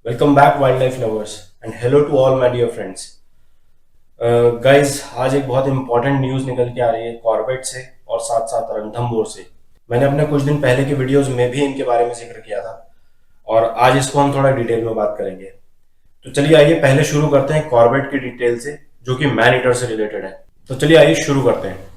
Welcome back wildlife lovers and hello to all my dear friends. Guys, आज एक बहुत important news निकल के आ रही है कॉर्बेट से और साथ साथ रणथंभौर से। मैंने अपने कुछ दिन पहले की वीडियोस में भी इनके बारे में जिक्र किया था और आज इसको हम थोड़ा डिटेल में बात करेंगे। तो चलिए आइए पहले शुरू करते हैं कॉर्बेट की डिटेल से, जो कि मैन ईटर से रिलेटेड है। तो चलिए आइए शुरू करते हैं।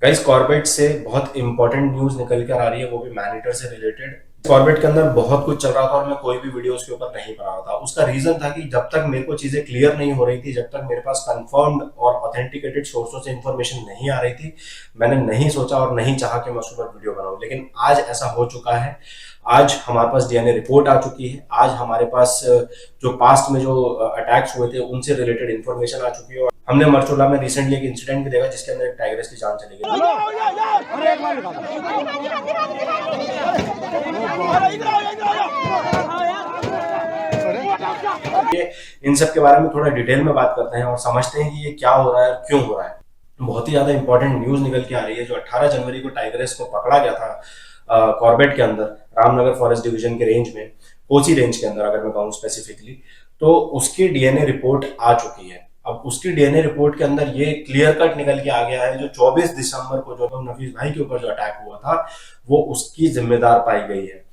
गाइस, कॉर्बेट से बहुत इंपॉर्टेंट न्यूज निकल कर आ रही है, वो भी मैनीटर से रिलेटेड। कॉर्बेट के अंदर बहुत कुछ चल रहा था और मैं कोई भी वीडियो उसके ऊपर नहीं बना रहा था। उसका रीजन था कि जब तक मेरे को चीजें क्लियर नहीं हो रही थी, जब तक मेरे पास कंफर्म्ड और ऑथेंटिकेटेड सोर्सों से इंफॉर्मेशन नहीं आ रही थी, मैंने नहीं सोचा और नहीं चाहा कि मैं उस पर वीडियो बनाऊं। लेकिन आज ऐसा हो चुका है। आज हमारे पास डीएनए रिपोर्ट आ चुकी है। आज हमारे पास जो पास्ट में जो अटैक्स हुए थे उनसे रिलेटेड इंफॉर्मेशन आ चुकी है। हमने मरचोला में रिसेंटली एक इंसिडेंट भी देखा जिसके अंदर एक टाइग्रेस की जान चली गई। इन सब के बारे में थोड़ा डिटेल में बात करते हैं और समझते हैं कि ये क्या हो रहा है और क्यों हो रहा है। बहुत ही ज्यादा इंपॉर्टेंट न्यूज निकल के आ रही है। जो 18 जनवरी को टाइग्रेस को पकड़ा गया था कॉर्बेट के अंदर, रामनगर फॉरेस्ट डिवीजन के रेंज में, कोसी रेंज के अंदर अगर मैं कहूँ स्पेसिफिकली, तो उसकी डीएनए रिपोर्ट आ चुकी है। अब उसकी डीएनए रिपोर्ट के अंदर ये क्लियर कट निकल के आ गया है, जो 24 दिसंबर को जो नफीस भाई के ऊपर जो अटैक हुआ था वो उसकी जिम्मेदार पाई गई है।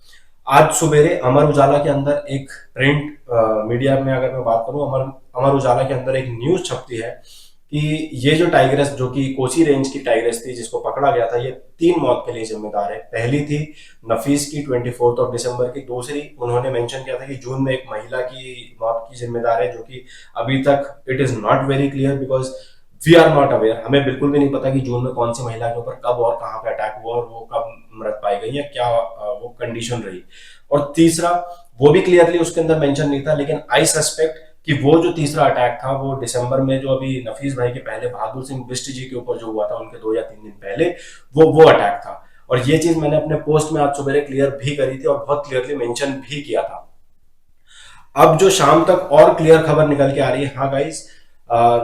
आज सुबेरे अमर उजाला के अंदर एक प्रिंट मीडिया में अगर मैं बात करूं, अमर उजाला के अंदर एक न्यूज छपती है कि ये जो टाइग्रेस, जो कि कोसी रेंज की टाइग्रेस थी जिसको पकड़ा गया था, ये 3 मौत के लिए जिम्मेदार है। पहली थी नफीस की 24 दिसंबर की। दूसरी उन्होंने मेंशन किया था कि जून में एक महिला की मौत की जिम्मेदार है, जो कि अभी तक it is not very clear because we are not aware. हमें बिल्कुल भी नहीं पता कि जून में कौन सी महिला के ऊपर कब और कहाँ पे अटैक हुआ और वो कब मृत पाई गई या क्या वो कंडीशन रही। और तीसरा, वो भी क्लियरली उसके अंदर मेंशन नहीं था, लेकिन आई सस्पेक्ट कि वो जो तीसरा अटैक था वो दिसंबर में जो अभी नफीस भाई के पहले बहादुर सिंह बिष्ट जी के ऊपर जो हुआ था उनके 2 या 3 दिन पहले, वो अटैक था। और ये चीज मैंने अपने पोस्ट में आज सुबह क्लियर भी करी थी और बहुत क्लियरली मेंशन भी किया था। अब जो शाम तक और क्लियर खबर निकल के आ रही है, हाँ गाइस,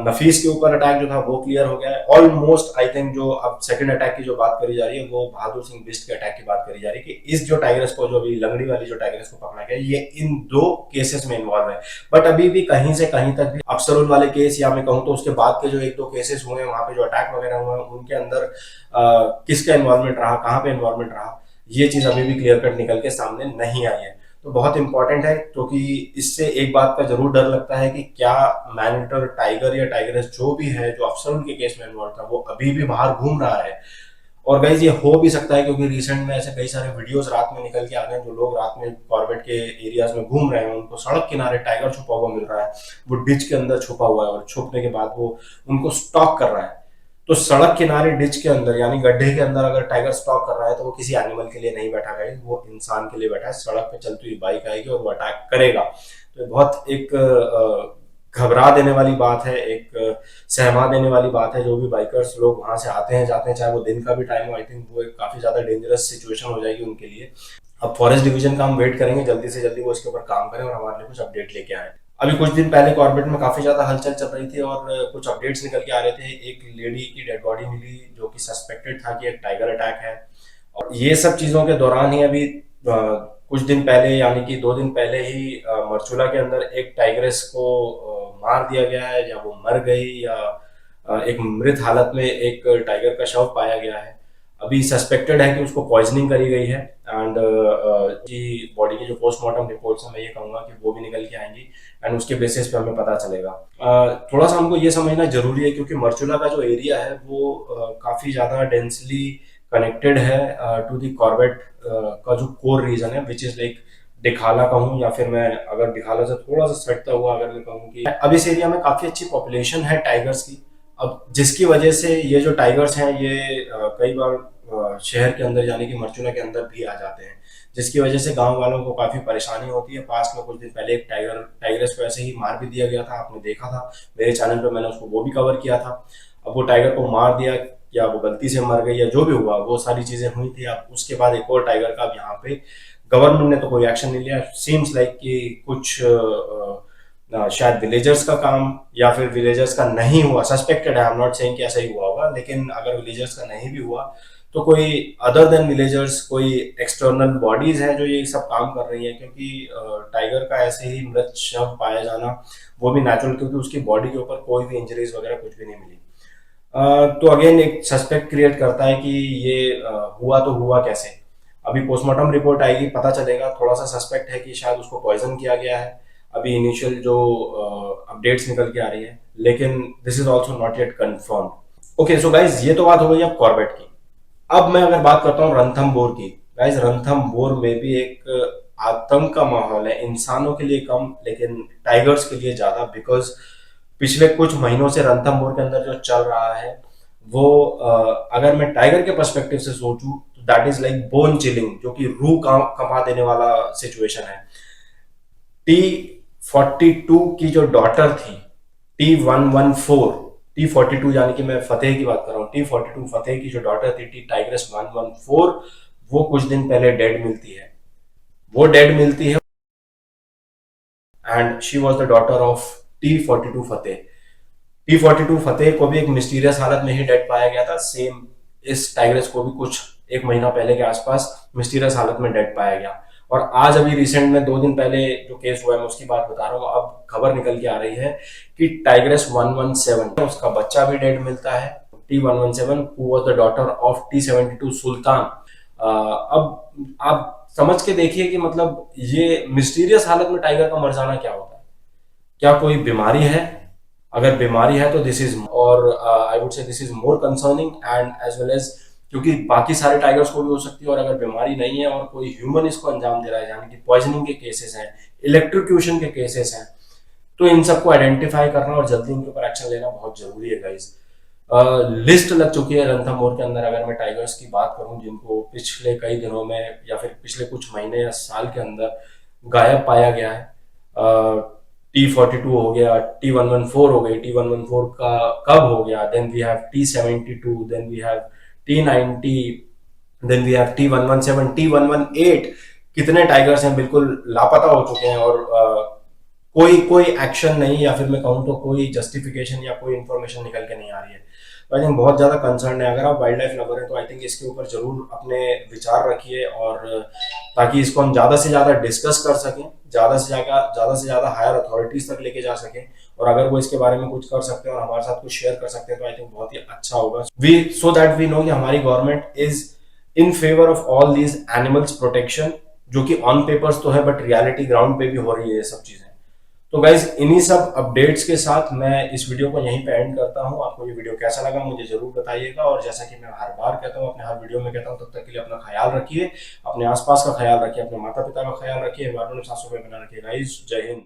नफीस के ऊपर अटैक जो था वो क्लियर हो गया है ऑलमोस्ट। आई थिंक जो अब सेकंड अटैक की जो बात करी जा रही है वो बहादुर सिंह बिष्ट के अटैक की बात करी जा रही है कि इस जो टाइग्रेस को, जो अभी लंगड़ी वाली जो टाइग्रेस को पकड़ा गया, ये इन 2 केसेस में इन्वॉल्व है। बट अभी भी कहीं से कहीं तक भी अफसरुल वाले केस, या मैं कहूँ तो उसके बाद के जो 1-2 केसेस हुए हैं वहां पे जो अटैक वगैरह हुए हैं, उनके अंदर किसका इन्वॉल्वमेंट रहा, कहाँ पे इन्वॉल्वमेंट रहा, ये चीज अभी भी क्लियर कट निकल के सामने नहीं आई है। तो बहुत इंपॉर्टेंट है, क्योंकि इससे एक बात का जरूर डर लगता है कि क्या मैनीटर टाइगर या टाइगरेस जो भी है, जो अफसर के केस में इन्वॉल्व था, वो अभी भी बाहर घूम रहा है। और गाइज ये हो भी सकता है क्योंकि रिसेंट में ऐसे कई सारे वीडियोस रात में निकल के आ गए, जो लोग रात में कॉर्बेट के एरियाज में घूम रहे हैं, उनको सड़क किनारे टाइगर छुपा हुआ मिल रहा है, वो डिच के अंदर छुपा हुआ है और छुपने के बाद वो उनको स्टॉक कर रहा है। तो सड़क किनारे डिच के अंदर यानी गड्ढे के अंदर अगर टाइगर स्टॉक कर रहा है तो वो किसी एनिमल के लिए नहीं बैठा है, वो इंसान के लिए बैठा है। सड़क पे चलती हुई बाइक आएगी और वो अटैक करेगा। तो बहुत एक घबरा देने वाली बात है, एक सहमा देने वाली बात है। जो भी बाइकर्स लोग वहां से आते हैं जाते हैं, चाहे वो दिन का भी टाइम हो, आई थिंक वो एक काफी ज्यादा डेंजरस सिचुएशन हो जाएगी उनके लिए। अब फॉरेस्ट डिवीजन का हम वेट करेंगे जल्दी से जल्दी वो इसके ऊपर काम करें और हमारे लिए कुछ अपडेट लेके आए। अभी कुछ दिन पहले कॉर्बेट में काफी ज्यादा हलचल चल रही थी और कुछ अपडेट्स निकल के आ रहे थे। एक लेडी की डेड बॉडी मिली जो कि सस्पेक्टेड था कि एक टाइगर अटैक है। और ये सब चीजों के दौरान ही अभी कुछ दिन पहले यानी कि 2 दिन पहले ही मरचूला के अंदर एक टाइग्रेस को मार दिया गया है, या वो मर गई, या एक मृत हालत में एक टाइगर का शव पाया गया है। अभी सस्पेक्टेड है कि उसको पॉइजनिंग करी गई है एंड की बॉडी की जो पोस्टमार्टम रिपोर्ट्स हैं, मैं ये कहूंगा कि वो भी निकल के आएंगी एंड उसके बेसिस पे हमें पता चलेगा। थोड़ा सा हमको ये समझना जरूरी है क्योंकि मरचूला का जो एरिया है वो काफी ज्यादा डेंसली कनेक्टेड है टू दी कॉर्बेट का जो कोर रीजन है, विच इज लाइक दिखाला कहूँ, या फिर मैं अगर दिखाला से थोड़ा सा सटता हुआ अगर मैं कहूँ कि अब इस एरिया में काफी अच्छी पॉपुलेशन है टाइगर्स की। अब जिसकी वजह से ये जो टाइगर्स हैं ये कई बार शहर के अंदर यानी कि मरचूला के अंदर भी आ जाते हैं, जिसकी वजह से गांव वालों को काफी परेशानी होती है। पास में कुछ दिन पहले एक टाइगर्स को ऐसे ही मार भी दिया गया था, आपने देखा था मेरे चैनल पे, मैंने उसको वो भी कवर किया था। अब वो टाइगर को मार दिया या वो गलती से मर गई या जो भी हुआ, वो सारी चीजें हुई थी। अब उसके बाद एक और टाइगर का अब यहाँ पे गवर्नमेंट ने तो कोई एक्शन नहीं लिया। सीम्स लाइक कि कुछ शायद विलेजर्स का काम या फिर विलेजर्स का नहीं हुआ, सस्पेक्टेड है, आई एम नॉट सेइंग कि ऐसा ही हुआ होगा, लेकिन अगर विलेजर्स का नहीं भी हुआ तो कोई अदर देन विलेजर्स, कोई एक्सटर्नल बॉडीज हैं जो ये सब काम कर रही हैं, क्योंकि टाइगर का ऐसे ही मृत शव पाया जाना वो भी नेचुरल, क्योंकि उसकी बॉडी के ऊपर कोई भी इंजरीज वगैरह कुछ भी नहीं मिली। तो अगेन एक सस्पेक्ट क्रिएट करता है कि ये हुआ तो हुआ कैसे। अभी पोस्टमार्टम रिपोर्ट आएगी, पता चलेगा। थोड़ा सा सस्पेक्ट है कि शायद उसको पॉइजन किया गया है, अभी इनिशियल जो अपडेट्स निकल के आ रही है, लेकिन this is also not yet confirm. Okay so guys, ये तो बात हो गई अब कॉर्बेट की। अब मैं अगर बात करता हूँ रणथंभौर की, गाइज रणथंभौर में भी एक आतंक का माहौल है, इंसानों के लिए कम लेकिन टाइगर्स के लिए ज्यादा, बिकॉज पिछले कुछ महीनों से रणथंभौर के अंदर जो चल रहा है वो अगर मैं टाइगर के पर्सपेक्टिव से सोचूं तो that is like bone chilling, जो कि रूह कंपा देने वाला सिचुएशन है। T-42 की जो डॉटर थी, T-114, T-42 यानी कि मैं फतेह की बात कर रहा हूँ, T-42 फतेह की जो डॉटर थी, टी टाइग्रेस 114, वो कुछ दिन पहले डेड मिलती है। वो डेड मिलती है and she was the daughter of T-42 Fateh. T-42 फतेह को भी एक मिस्टीरियस हालत में ही डेड पाया गया था, सेम इस टाइग्रेस को भी कुछ एक महीना पहले के आसपास मिस्टीरियस हालत में डेड पाया गया। और आज अभी रिसेंट में 2 दिन पहले जो केस हुआ है मैं उसकी बात बता रहा हूँ। अब खबर निकल के आ रही है कि टाइग्रेस 117 उसका बच्चा भी डेड मिलता है। T-117 who was the daughter of T-72 सुल्तान। अब आप समझ के देखिए कि मतलब ये मिस्टीरियस हालत में टाइगर का मर जाना क्या होता है। क्या कोई बीमारी है? अगर बीमारी है तो दिस इज, और I would say this is more concerning and as well as, क्योंकि बाकी सारे टाइगर्स को भी हो सकती है, और अगर बीमारी नहीं है और कोई ह्यूमन इसको अंजाम दे रहा है, यानी कि पॉइजनिंग के केसेस हैं, इलेक्ट्रोक्यूशन के केसेस हैं, तो इन सबको आइडेंटिफाई करना और जल्दी इनके ऊपर एक्शन लेना बहुत जरूरी है गाइस। लिस्ट लग चुकी है रणथंभौर के अंदर, अगर मैं टाइगर्स की बात करूं जिनको पिछले कई दिनों में या फिर पिछले कुछ महीने या साल के अंदर गायब पाया गया है। T-42 हो गया, T-114 हो गई, T-114 का कब हो गया, then we have T-72, then we have T-90, then we have T-117, T-118। कितने टाइगर्स हैं बिल्कुल लापता हो चुके हैं, और कोई कोई एक्शन नहीं, या फिर मैं कहूँ तो कोई जस्टिफिकेशन या कोई इन्फॉर्मेशन निकल के नहीं आ रही है। तो आई थिंक बहुत ज्यादा कंसर्न है। अगर आप वाइल्ड लाइफ लवर हैं तो आई थिंक इसके ऊपर जरूर अपने विचार रखिए, और ताकि इसको हम ज्यादा से ज्यादा डिस्कस कर सकें, ज्यादा से ज्यादा हायर अथॉरिटीज तक लेके जा सकें, और अगर वो इसके बारे में कुछ कर सकते हैं और हमारे साथ कुछ शेयर कर सकते हैं तो आई थिंक बहुत ही अच्छा होगा। We so that we know कि हमारी government is in favour of all these animals protection, जो कि ऑन पेपर्स तो है बट रियलिटी ग्राउंड पे भी हो रही है ये सब चीजें। तो गाइज इन्हीं सब अपडेट्स के साथ मैं इस वीडियो को यहीं पे एंड करता हूं। आपको ये वीडियो कैसा लगा मुझे जरूर बताइएगा, और जैसा कि मैं हर बार कहता हूं, अपने हर वीडियो में कहता हूं, तब तक के लिए अपना ख्याल रखिए, अपने आसपास का ख्याल रखिए, अपने माता पिता का ख्याल रखिए, एनवायरमेंट साफ सफाई बना रखिए गाइज। जय हिंद।